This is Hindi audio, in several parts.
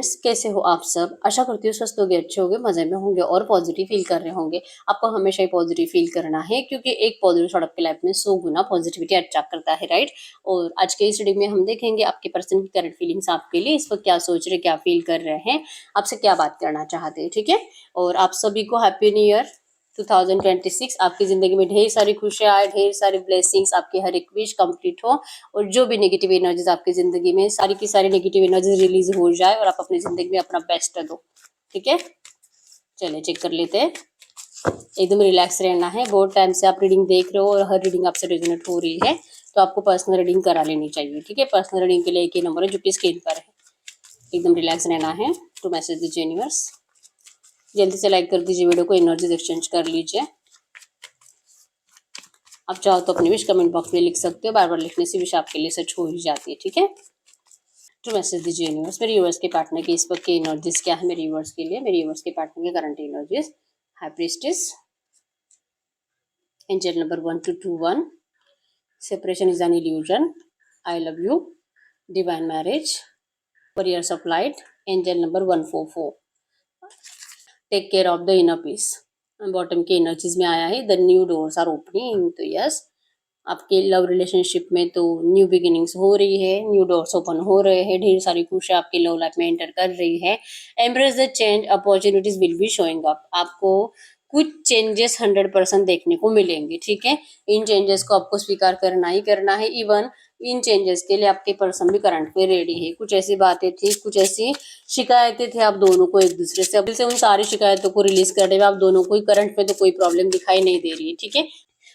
फ्रेंड्स, कैसे हो आप सब। आशा करती हूँ स्वस्थ होंगे, अच्छे होंगे, मजे में होंगे और पॉजिटिव फील कर रहे होंगे। आपको हमेशा ही पॉजिटिव फील करना है क्योंकि एक पॉजिटिव थॉट आपकी लाइफ में 100 गुना पॉजिटिविटी अट्रैक्ट करता है, राइट। और आज के इस वीडियो में हम देखेंगे आपके पर्सन की करंट फीलिंग्स आपके लिए इस वक्त क्या सोच रहे, क्या फील कर रहे हैं, आपसे क्या बात करना चाहते हैं, ठीक है। और आप सभी को हैप्पी न्यू ईयर 2026। आपकी जिंदगी में ढेर सारी खुशियां आए, ढेर सारी ब्लेसिंग्स, आपकी हर एक विश कंप्लीट हो और जो भी नेगेटिव एनर्जीज आपकी जिंदगी में सारी की सारी नेगेटिव एनर्जीज रिलीज हो जाए और आप अपनी जिंदगी में अपना बेस्ट दो, ठीक है। चलिए चेक कर लेते हैं। एकदम रिलैक्स रहना है। बहुत टाइम से आप रीडिंग देख रहे हो और हर रीडिंग आपसे रेजोनेट हो रही है तो आपको पर्सनल रीडिंग करा लेनी चाहिए, ठीक है। पर्सनल रीडिंग के लिए एक ही नंबर है जो कि स्क्रीन पर है। एकदम रिलैक्स रहना है। तो मैसेज दीजिए यूनिवर्स। जल्दी से लाइक कर दीजिए वीडियो को, एनर्जीज एक्सचेंज कर लीजिए। आप चाहो तो अपनी विश कमेंट बॉक्स में लिख सकते हो, बार बार लिखने से विश आपके लिए सच हो ही जाती है, ठीक है। तो मैसेज दीजिए यूनिवर्स। मेरे यूनिवर्स के पार्टनर की इस वक्त की एनर्जीज क्या है मेरे यूनिवर्स के लिए, मेरे यूनिवर्स के पार्टनर के current energies. High priestess, angel number 1221, separation is an illusion, I love you, divine marriage, warriors of light, angel number 144, take care of the inner peace. Bottom की एनर्जीज में आया है the new doors are opening. तो यस, आपके लव रिलेशनशिप में तो न्यू बिगिनिंग्स हो रही है, न्यू डोर्स ओपन हो रहे हैं, ढेर सारी खुशियां आपकी लव लाइफ में एंटर कर रही है। Embrace the change, opportunities will be showing up. आपको कुछ चेंजेस 100% देखने को मिलेंगे, ठीक है। इन चेंजेस को आपको स्वीकार करना ही करना है। इवन इन चेंजेस के लिए आपके पर्सन भी करंट में रेडी है। कुछ ऐसी बातें थी, कुछ ऐसी शिकायतें थी आप दोनों को एक दूसरे से, अभी से उन सारी शिकायतों को रिलीज करने में आप दोनों को करंट में तो कोई प्रॉब्लम दिखाई नहीं दे रही है, ठीक है।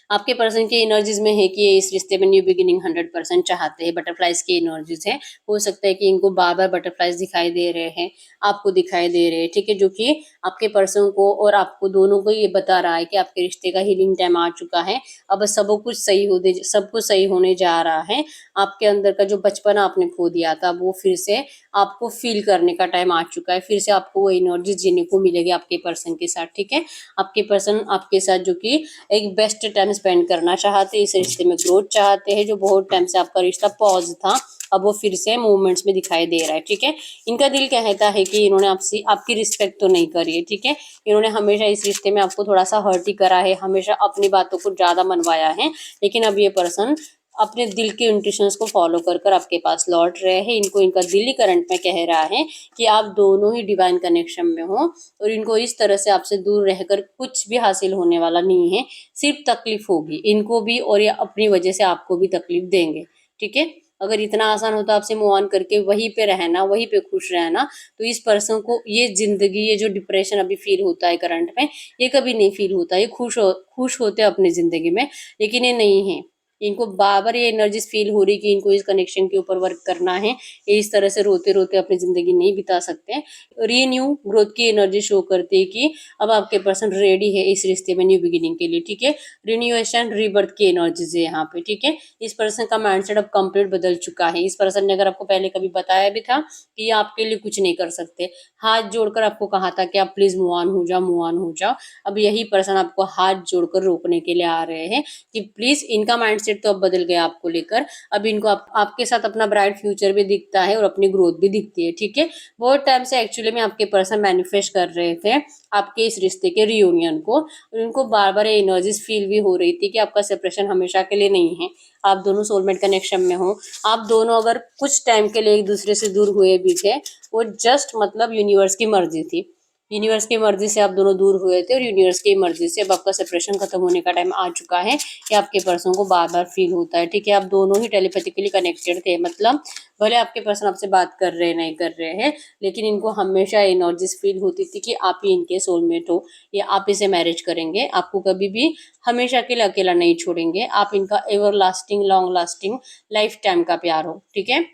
आपके पर्सन की एनर्जीज में है कि ये इस रिश्ते में न्यू बिगिनिंग 100% चाहते हैं। बटरफ्लाइज की एनर्जीज है। हो सकता है कि इनको बार बार बटरफ्लाइज दिखाई दे रहे हैं, आपको दिखाई दे रहे हैं, ठीक है। जो कि आपके पर्सन को और आपको दोनों को ये बता रहा है कि आपके रिश्ते का हीलिंग टाइम आ चुका है। अब सब कुछ सही होने जा रहा है। आपके अंदर का जो बचपना आपने खो दिया था वो फिर से आपको फील करने का टाइम आ चुका है। फिर से आपको वो एनर्जी जीने को मिलेगी आपके पर्सन के साथ, ठीक है। आपके पर्सन आपके साथ जो कि एक बेस्ट टाइम स्पेंड करना चाहते हैं, इस रिश्ते में ग्रोथ चाहते हैं। जो बहुत टाइम से आपका रिश्ता पॉज था अब वो फिर से मूवमेंट्स में दिखाई दे रहा है, ठीक है। इनका दिल कहता है कि इन्होंने आपसे आपकी रिस्पेक्ट तो नहीं करी है, ठीक है। इन्होंने हमेशा इस रिश्ते में आपको थोड़ा सा हर्ट ही करा है, हमेशा अपनी बातों को ज्यादा मनवाया है। लेकिन अब ये पर्सन अपने दिल के इंट्यूशंस को फॉलो कर कर आपके पास लौट रहे हैं। इनको इनका दिल ही करंट में कह रहा है कि आप दोनों ही डिवाइन कनेक्शन में हो और इनको इस तरह से आपसे दूर रहकर कुछ भी हासिल होने वाला नहीं है। सिर्फ तकलीफ होगी इनको भी और ये अपनी वजह से आपको भी तकलीफ देंगे, ठीक है। अगर इतना आसान होता आपसे मूव ऑन करके वहीं पे रहना, वहीं पे खुश रहना, तो इस पर्सन को ये जिंदगी, ये जो डिप्रेशन अभी फील होता है करंट में, ये कभी नहीं फील होता। ये खुश होते हैं अपनी जिंदगी में, लेकिन ये नहीं है। इनको बार बार ये एनर्जीज फील हो रही कि इनको इस कनेक्शन के ऊपर वर्क करना है। ये इस तरह से रोते रोते अपनी जिंदगी नहीं बिता सकते। रीन्यू ग्रोथ की एनर्जी शो करती है कि अब आपके पर्सन रेडी है इस रिश्ते में न्यू बिगिनिंग के लिए, ठीक है। रिन्यूएशन रीबर्थ की एनर्जीज है यहाँ पे, ठीक है। इस पर्सन का माइंडसेट अब कंप्लीट बदल चुका है। इस पर्सन ने अगर आपको पहले कभी बताया भी था कि ये आपके लिए कुछ नहीं कर सकते, हाथ जोड़कर आपको कहा था कि आप प्लीज मूव ऑन हो जाओ, मूव ऑन हो जाओ, अब यही पर्सन आपको हाथ जोड़कर रोकने के लिए आ रहे हैं कि प्लीज। इनका माइंडसेट तो अब बदल गया आपको लेकर। अब इनको आपके साथ अपना ब्राइट फ्यूचर भी दिखता है और अपनी ग्रोथ भी दिखती है, ठीक है। बहुत टाइम से एक्चुअली में आपके पर्सन मैनिफेस्ट कर रहे थे आपके इस रिश्ते के रियूनियन को और उनको बार बार एनर्जीज फील भी हो रही थी कि आपका सेपरेशन हमेशा के लिए नहीं है। आप दोनों सोलमेट कनेक्शन में हो। आप दोनों अगर कुछ टाइम के लिए एक दूसरे से दूर हुए भी थे, वो जस्ट मतलब यूनिवर्स की मर्जी थी। यूनिवर्स की मर्जी से आप दोनों दूर हुए थे और यूनिवर्स की मर्जी से अब आपका सेपरेशन खत्म होने का टाइम आ चुका है। कि आपके पर्सन को बार बार फील होता है, ठीक है। आप दोनों ही टेलीपैथिकली कनेक्टेड थे, मतलब भले आपके पर्सन आपसे बात कर रहे हैं नहीं कर रहे हैं, लेकिन इनको हमेशा एनर्जीज फील होती थी कि आप ही इनके सोलमेट हो या आप इसे मैरिज करेंगे। आपको कभी भी हमेशा के लिए अकेला नहीं छोड़ेंगे। आप इनका ever lasting long lasting life time का प्यार हो, ठीक है।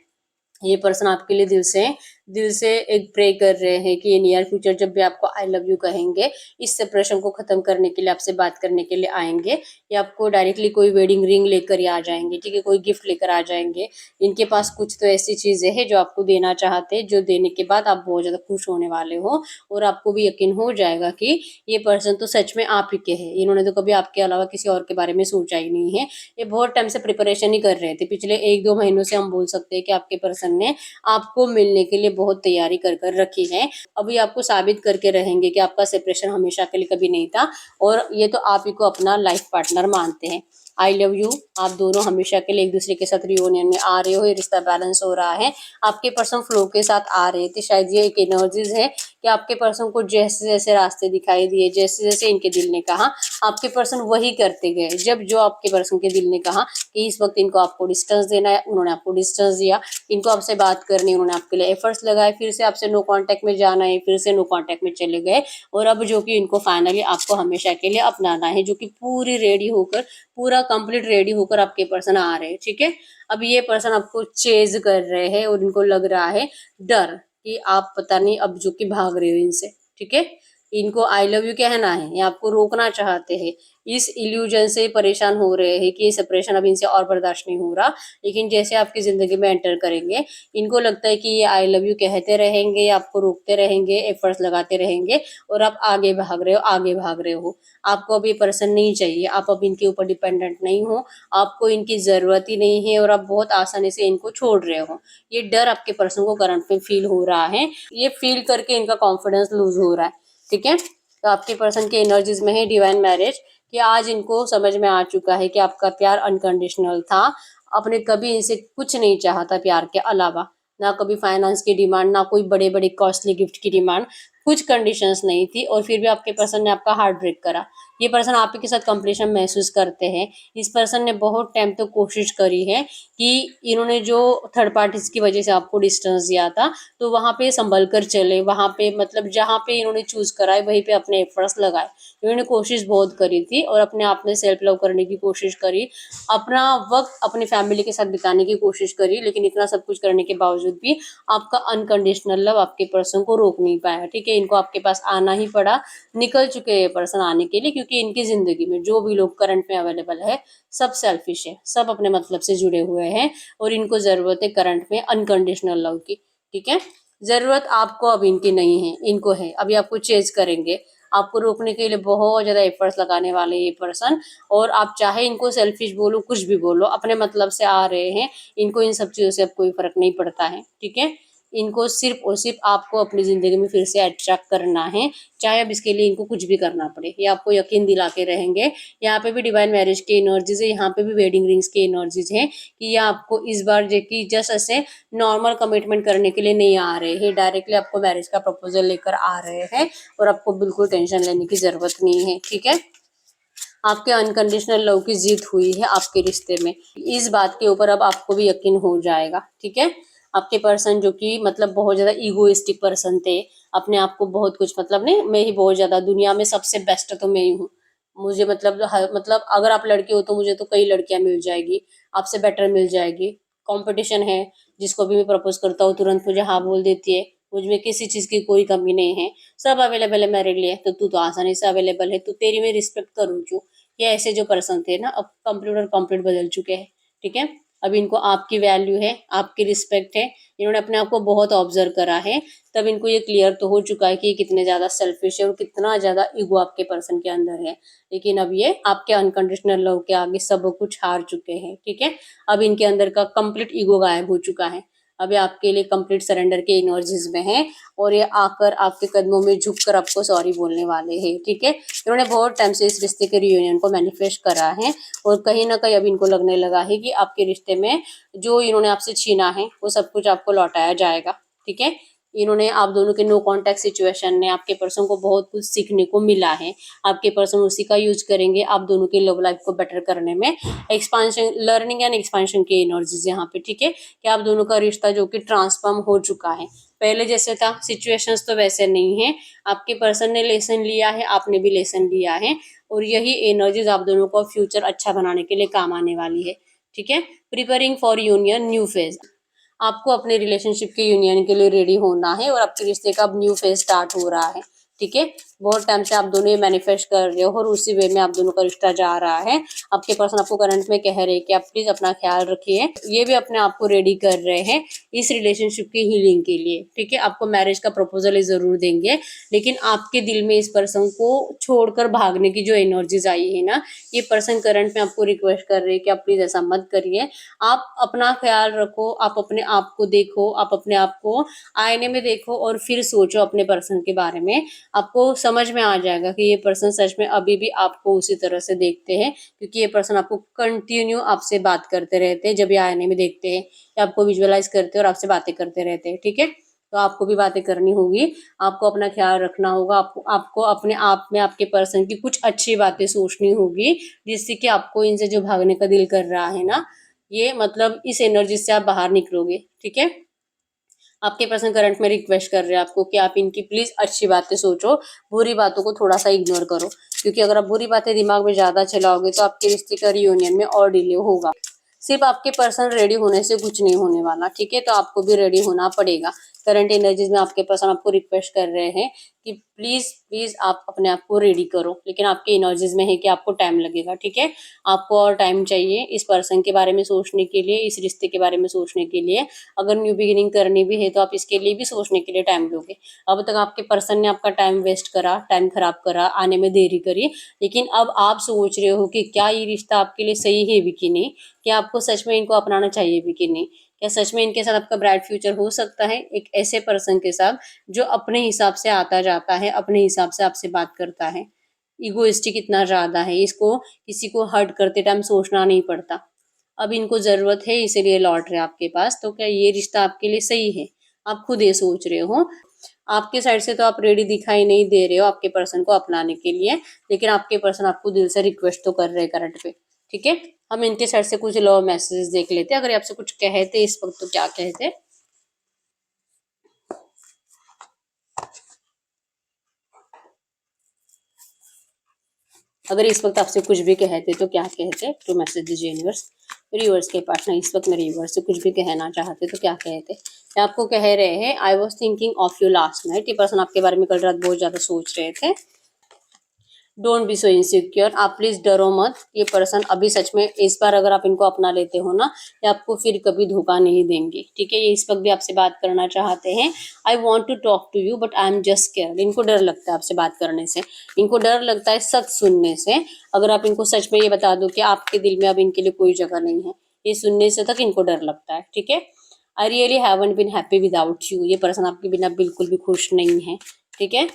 ये पर्सन आपके लिए दिल से एक प्रे कर रहे हैं कि नियर फ्यूचर जब भी आपको आई लव यू कहेंगे, इस सेपरेशन को खत्म करने के लिए आपसे बात करने के लिए आएंगे या आपको डायरेक्टली कोई वेडिंग रिंग लेकर ही आ जाएंगे, ठीक है। कोई गिफ्ट लेकर आ जाएंगे। इनके पास कुछ तो ऐसी चीजें हैं जो आपको देना चाहते हैं, जो देने के बाद आप बहुत ज्यादा खुश होने वाले हो और आपको भी यकीन हो जाएगा कि ये पर्सन तो सच में आप ही के हैं। इन्होंने तो कभी आपके अलावा किसी और के बारे में सोचा ही नहीं है। ये बहुत टाइम से प्रिपरेशन ही कर रहे थे। पिछले 1-2 महीनों से हम बोल सकते हैं कि आपके पर्सन ने आपको मिलने के लिए बहुत तैयारी कर कर रखी है। अभी आपको साबित करके रहेंगे कि आपका सेपरेशन हमेशा के लिए कभी नहीं था और ये तो आप ही को अपना लाइफ पार्टनर मानते हैं। आई लव यू, आप दोनों हमेशा के लिए एक दूसरे के साथ रियूनियन में आ रहे हो, ये रिश्ता बैलेंस हो रहा है। आपके पर्सन फ्लो के साथ आ रहे थे, शायद ये एक एनर्जीज है कि आपके पर्सन को जैसे जैसे रास्ते दिखाई दिए, जैसे जैसे इनके दिल ने कहा, आपके पर्सन वही करते गए। जब जो आपके पर्सन के दिल ने कहा कि इस वक्त इनको आपको डिस्टेंस देना है, उन्होंने आपको डिस्टेंस दिया। इनको आपसे बात करनी, उन्होंने आपके लिए एफर्ट्स लगाए, फिर से आपसे नो कांटेक्ट में जाना है, फिर से नो कांटेक्ट में चले गए। और अब जो कि इनको फाइनली आपको हमेशा के लिए अपनाना है, जो कि पूरी रेडी होकर, पूरा कंप्लीट रेडी होकर आपके पर्सन आ रहे हैं। ठीक है, अब ये पर्सन आपको चेज कर रहे हैं और इनको लग रहा है डर कि आप पता नहीं अब जो कि भाग रहे हो इनसे। ठीक है, इनको आई लव यू कहना है या आपको रोकना चाहते हैं। इस इल्यूजन से परेशान हो रहे हैं कि ये सेपरेशन अब इनसे और बर्दाश्त नहीं हो रहा। लेकिन जैसे आपकी जिंदगी में एंटर करेंगे, इनको लगता है कि ये आई लव यू कहते रहेंगे, आपको रोकते रहेंगे, एफर्ट्स लगाते रहेंगे और आप आगे भाग रहे हो, आगे भाग रहे हो। आपको अब ये पर्सन नहीं चाहिए, आप अब इनके ऊपर डिपेंडेंट नहीं हो, आपको इनकी जरूरत ही नहीं है और आप बहुत आसानी से इनको छोड़ रहे हो। ये डर आपके पर्सन को करंट में फील हो रहा है, ये फील करके इनका कॉन्फिडेंस लूज हो रहा है। ठीक है, तो आपके पर्सन के एनर्जीज में है डिवाइन मैरिज कि आज इनको समझ में आ चुका है कि आपका प्यार अनकंडीशनल था। आपने कभी इनसे कुछ नहीं चाहा था प्यार के अलावा, ना कभी फाइनेंस की डिमांड, ना कोई बड़े बड़े कॉस्टली गिफ्ट की डिमांड, कुछ कंडीशंस नहीं थी और फिर भी आपके पर्सन ने आपका हार्ट ब्रेक करा। ये पर्सन आप ही के साथ कंप्लीशन महसूस करते हैं। इस पर्सन ने बहुत टाइम तक कोशिश करी है कि इन्होंने जो थर्ड पार्टीज की वजह से आपको डिस्टेंस दिया था, तो वहां पे संभल कर चले, वहां पे मतलब जहां पे इन्होंने चूज करा है वहीं पे अपने एफर्ट्स लगाए। इन्होंने कोशिश बहुत करी थी और अपने आप में सेल्फ लव करने की कोशिश करी, अपना वक्त अपनी फैमिली के साथ बिताने की कोशिश करी। लेकिन इतना सब कुछ करने के बावजूद भी आपका अनकंडीशनल लव आपके पर्सन को रोक नहीं पाया। ठीक है, इनको आपके पास आना ही पड़ा। निकल चुके हैं पर्सन आने के लिए, क्योंकि इनकी जिंदगी में जो भी लोग करंट में अवेलेबल है सब सेल्फिश है, सब अपने मतलब से जुड़े हुए हैं और इनको जरूरत है करंट में अनकंडीशनल लव की। ठीक है, जरूरत आपको अब इनकी नहीं है, इनको है। अभी आपको चेज करेंगे, आपको रोकने के लिए बहुत ज्यादा एफर्ट्स लगाने वाले ये पर्सन। और आप चाहे इनको सेल्फिश बोलो, कुछ भी बोलो, अपने मतलब से आ रहे हैं। इनको इन सब चीजों से अब कोई फर्क नहीं पड़ता है। ठीक है, इनको सिर्फ और सिर्फ आपको अपनी जिंदगी में फिर से अट्रैक्ट करना है, चाहे अब इसके लिए इनको कुछ भी करना पड़े। ये आपको यकीन दिला के रहेंगे। यहाँ पे भी डिवाइन मैरिज की एनर्जीज है, यहाँ पे भी वेडिंग रिंग्स की एनर्जीज है कि ये आपको इस बार जो कि जस्ट ऐसे नॉर्मल कमिटमेंट करने के लिए नहीं आ रहे हैं, डायरेक्टली आपको मैरिज का प्रपोजल लेकर आ रहे हैं और आपको बिल्कुल टेंशन लेने की जरूरत नहीं है। ठीक है, आपके अनकंडीशनल लव की जीत हुई है आपके रिश्ते में, इस बात के ऊपर अब आपको भी यकीन हो जाएगा। ठीक है, आपके पर्सन जो कि मतलब बहुत ज्यादा ईगोइस्टिक पर्सन थे, अपने आप को बहुत कुछ मतलब नहीं, मैं ही बहुत ज्यादा दुनिया में सबसे बेस्ट तो मैं ही हूँ, मुझे मतलब अगर आप लड़के हो तो मुझे तो कई लड़कियां मिल जाएगी, आपसे बेटर मिल जाएगी। कंपटीशन है, जिसको भी मैं प्रपोज करता हूँ तुरंत मुझे हाँ बोल देती है, मुझ में किसी चीज की कोई कमी नहीं है, सब अवेलेबल है मेरे लिए, तो तू तो आसानी से अवेलेबल है, तो तेरी मैं रिस्पेक्ट करूँ क्यों। ये ऐसे जो पर्सन थे ना, अब कंप्लीट और कंप्लीट बदल चुके हैं। ठीक है, अब इनको आपकी वैल्यू है, आपकी रिस्पेक्ट है, इन्होंने अपने आप को बहुत ऑब्जर्व करा है। तब इनको ये क्लियर तो हो चुका है कि ये कितने ज्यादा सेल्फिश है और कितना ज्यादा ईगो आपके पर्सन के अंदर है। लेकिन अब ये आपके अनकंडीशनल लव के आगे सब कुछ हार चुके हैं। ठीक है, अब इनके अंदर का कंप्लीट ईगो गायब हो चुका है। अब ये आपके लिए कंप्लीट सरेंडर के एनर्जीज में है और ये आकर आपके कदमों में झुककर आपको सॉरी बोलने वाले हैं। ठीक है, इन्होंने बहुत टाइम से इस रिश्ते के रियूनियन को मैनिफेस्ट करा है और कहीं ना कहीं अब इनको लगने लगा है कि आपके रिश्ते में जो इन्होंने आपसे छीना है वो सब कुछ आपको लौटाया जाएगा। ठीक है, इन्होंने आप दोनों के नो कांटेक्ट सिचुएशन ने आपके पर्सन को बहुत कुछ सीखने को मिला है। आपके पर्सन उसी का यूज करेंगे आप दोनों के लव लाइफ को बेटर करने में। एक्सपांशन, लर्निंग एंड एक्सपांशन की एनर्जीज यहाँ पे। ठीक है, कि आप दोनों का रिश्ता जो कि ट्रांसफॉर्म हो चुका है, पहले जैसे था सिचुएशंस तो वैसे नहीं है। आपके पर्सन ने लेसन लिया है, आपने भी लेसन लिया है और यही एनर्जीज आप दोनों को फ्यूचर अच्छा बनाने के लिए काम आने वाली है। ठीक है, preparing for union new phase, आपको अपने रिलेशनशिप के यूनियन के लिए रेडी होना है और आपके रिश्ते का अब न्यू फेज स्टार्ट हो रहा है। ठीक है, बहुत टाइम से आप दोनों ये मैनिफेस्ट कर रहे हो और उसी वे में आप दोनों का रिश्ता जा रहा है। आपके पर्सन आपको करंट में कह रहे हैं कि आप प्लीज अपना ख्याल रखिए। ये भी अपने आप को रेडी कर रहे हैं इस रिलेशनशिप की हीलिंग के लिए, ठीक है। आपको मैरिज का प्रपोजल जरूर देंगे, लेकिन आपके दिल में इस पर्सन को छोड़कर भागने की जो एनर्जीज आई है ना, ये पर्सन करंट में आपको रिक्वेस्ट कर रहे हैं कि आप प्लीज ऐसा मत करिए। आप अपना ख्याल रखो, आप अपने आप को देखो, आप अपने आप को आईने में देखो और फिर सोचो अपने पर्सन के बारे में। आपको समझ में आ जाएगा कि ये पर्सन सच में अभी भी आपको उसी तरह से देखते हैं, क्योंकि ये पर्सन आपको कंटिन्यू आपसे बात करते रहते हैं। जब ये आईने में देखते हैं या आपको विजुअलाइज करते हैं और आपसे बातें करते रहते हैं, ठीक है। तो आपको भी बातें करनी होगी, आपको अपना ख्याल रखना होगा, आपको अपने आप में आपके पर्सन की कुछ अच्छी बातें सोचनी होगी, जिससे कि आपको इनसे जो भागने का दिल कर रहा है ना, ये मतलब इस एनर्जी से आप बाहर निकलोगे, ठीक है। आपके पर्सन करंट में रिक्वेस्ट कर रहे हैं आपको कि आप इनकी प्लीज अच्छी बातें सोचो, बुरी बातों को थोड़ा सा इग्नोर करो, क्योंकि अगर आप बुरी बातें दिमाग में ज्यादा चलाओगे तो आपके रिश्ते का रियूनियन में और डिले होगा। सिर्फ आपके पर्सन रेडी होने से कुछ नहीं होने वाला, ठीक है। तो आपको भी रेडी होना पड़ेगा। करंट एनर्जीज में आपके पर्सन आपको रिक्वेस्ट कर रहे हैं कि प्लीज प्लीज आप अपने आप को रेडी करो, लेकिन आपके एनर्जीज में है कि आपको टाइम लगेगा, ठीक है। आपको और टाइम चाहिए इस पर्सन के बारे में सोचने के लिए, इस रिश्ते के बारे में सोचने के लिए। अगर न्यू बिगिनिंग करनी भी है तो आप इसके लिए भी सोचने के लिए टाइम लोगे। अब तक आपके पर्सन ने आपका टाइम वेस्ट करा, टाइम खराब करा, आने में देरी करी, लेकिन अब आप सोच रहे हो कि क्या ये रिश्ता आपके लिए सही है भी कि नहीं, क्या आपको सच में इनको अपनाना चाहिए भी कि नहीं, क्या सच में इनके साथ आपका ब्राइट फ्यूचर हो सकता है एक ऐसे पर्सन के साथ जो अपने हिसाब से आता जाता है, अपने हिसाब से आपसे बात करता है। इगोइस्टिक इतना ज्यादा है, इसको किसी को हर्ट करते टाइम सोचना नहीं पड़ता। अब इनको जरूरत है इसीलिए लौट रहे आपके पास। तो क्या ये रिश्ता आपके लिए सही है? आप खुद ये सोच रहे हो। आपके साइड से तो आप रेडी दिखाई नहीं दे रहे हो आपके पर्सन को अपनाने के लिए, लेकिन आपके पर्सन आपको दिल से रिक्वेस्ट तो कर रहे हैं करंट पे, ठीक है। हम इनके साइड से कुछ लव मैसेजेस देख लेते हैं, अगर ये आपसे कुछ कहते इस वक्त तो क्या कहते। अगर इस वक्त आपसे कुछ भी कहते तो क्या कहते, टू मैसेज दीजिए यूनिवर्स। यूनिवर्स के पार्टनर इस वक्त मेरे यूनिवर्स से कुछ भी कहना चाहते तो क्या कहते। ये आपको कह रहे हैं I was thinking of you last night. ये पर्सन आपके बारे में कल रात बहुत ज्यादा सोच रहे थे। डोंट बी सो इनसिक्योर, आप प्लीज डरो मत। ये पर्सन अभी सच में इस बार अगर आप इनको अपना लेते हो ना, ये आपको फिर कभी धोखा नहीं देंगे, ठीक है। ये इस वक्त भी आपसे बात करना चाहते हैं। I want to talk to you but I am just scared. इनको डर लगता है आपसे बात करने से, इनको डर लगता है सच सुनने से। अगर आप इनको सच में ये बता दो कि आपके दिल में अब इनके लिए कोई जगह नहीं है, ये सुनने से तक इनको डर लगता है, ठीक है। I really haven't been happy without you. ये पर्सन आपके बिना बिल्कुल भी खुश नहीं है, ठीक है।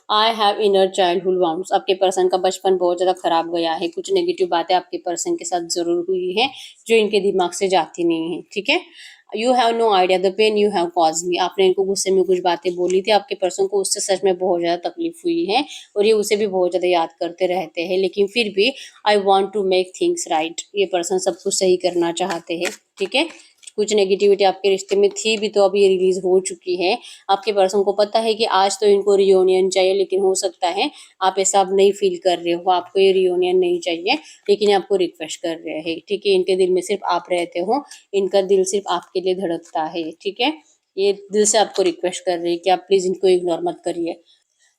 I have inner childhood wounds. आपके पर्सन का बचपन बहुत ज्यादा खराब गया है, कुछ नेगेटिव बातें आपके पर्सन के साथ जरूर हुई है जो इनके दिमाग से जाती नहीं है, ठीक है। You have no idea the pain you have cause me. आपने इनको गुस्से में कुछ बातें बोली थी, आपके पर्सन को उससे सच में बहुत ज्यादा तकलीफ हुई है और ये उसे भी बहुत ज्यादा याद करते रहते हैं, लेकिन फिर भी I want to make things right. ये पर्सन सब कुछ सही करना चाहते हैं, ठीक है। कुछ नेगेटिविटी आपके रिश्ते में थी भी तो अब ये रिलीज हो चुकी है। आपके पर्सन को पता है कि आज तो इनको रियूनियन चाहिए, लेकिन हो सकता है आप ऐसा अब नहीं फील कर रहे हो, आपको ये रियूनियन नहीं चाहिए, लेकिन आपको रिक्वेस्ट कर रहे हैं, ठीक है। इनके दिल में सिर्फ आप रहते हो, इनका दिल सिर्फ आपके लिए धड़कता है, ठीक है। ये दिल से आपको रिक्वेस्ट कर रहे हैं कि आप प्लीज इनको इग्नोर मत करिए।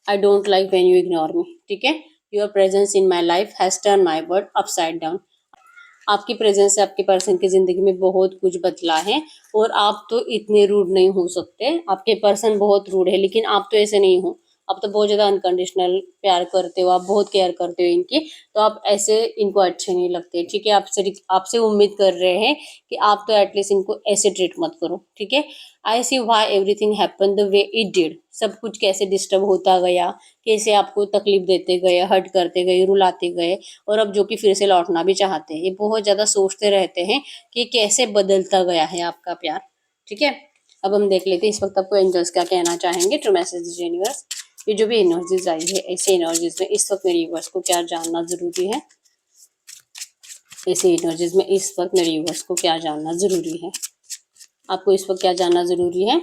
I don't like when you ignore me, ठीक है। Your presence in my life has turn my world upside down. आपकी प्रेजेंस से आपके पर्सन की जिंदगी में बहुत कुछ बदला है और आप तो इतने रूड नहीं हो सकते। आपके पर्सन बहुत रूड है, लेकिन आप तो ऐसे नहीं हो। आप तो बहुत ज्यादा अनकंडीशनल प्यार करते हो, आप बहुत केयर करते हो इनकी, तो आप ऐसे इनको अच्छे नहीं लगते, ठीक है। आपसे आपसे उम्मीद कर रहे हैं कि आप तो एटलीस्ट इनको ऐसे ट्रीट मत करो, ठीक है। I see why everything happen the way it did. सब कुछ कैसे डिस्टर्ब होता गया, कैसे आपको तकलीफ देते गए, हर्ट करते गए, रुलाते गए, और अब जो कि फिर से लौटना भी चाहते हैं। ये बहुत ज्यादा सोचते रहते हैं कि कैसे बदलता गया है आपका प्यार, ठीक है। अब हम देख लेते हैं इस वक्त आपको एंजल्स क्या कहना चाहेंगे। टू मैसेज यूनिवर्स, ये जो भी एनर्जीज आई है ऐसे एनर्जीज में इस वक्त मेरे यूनिवर्स को क्या जानना जरूरी है। ऐसे एनर्जीज में इस वक्त मेरे यूनिवर्स को क्या जानना जरूरी है। आपको इस वक्त क्या जानना जरूरी है।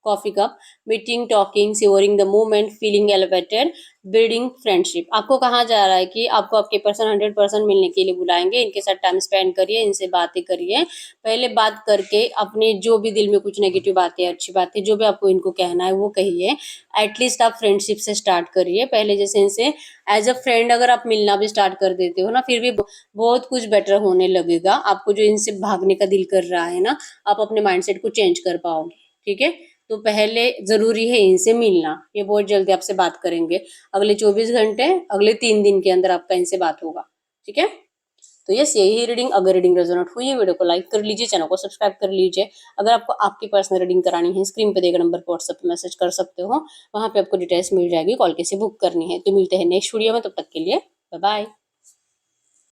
Coffee cup, meeting, talking, savouring the moment, feeling elevated, building friendship. आपको कहा जा रहा है कि आपको आपके पर्सन 100% मिलने के लिए बुलाएंगे, इनके साथ टाइम स्पेंड करिए, इनसे बातें करिए। पहले बात करके अपने जो भी दिल में कुछ नेगेटिव बातें, अच्छी बातें, जो भी आपको इनको कहना है वो कहिए। एटलीस्ट आप फ्रेंडशिप से स्टार्ट करिए पहले, जैसे इनसे एज अ फ्रेंड अगर आप मिलना भी स्टार्ट कर देते हो ना, फिर भी बहुत कुछ बेटर होने लगेगा। आपको जो इनसे भागने का दिल कर रहा है ना, आप अपने माइंडसेट को चेंज कर पाओगे। ठीक है, तो पहले जरूरी है इनसे मिलना। ये बहुत जल्दी आपसे बात करेंगे, अगले 24 घंटे, अगले 3 दिन के अंदर आपका इनसे बात होगा। ठीक है, तो यस, यही रीडिंग। अगर रीडिंग रेजोनेट हुई है, वीडियो को लाइक कर लीजिए, चैनल को सब्सक्राइब कर लीजिए। अगर आपको आपकी पर्सनल रीडिंग करानी है, स्क्रीन पे देगा नंबर पर व्हाट्सएप पे मैसेज कर सकते हो, वहां पे आपको डिटेल्स मिल जाएगी, कॉल कैसे बुक करनी है। तो मिलते हैं नेक्स्ट वीडियो में, तब तक के लिए बाय बाय।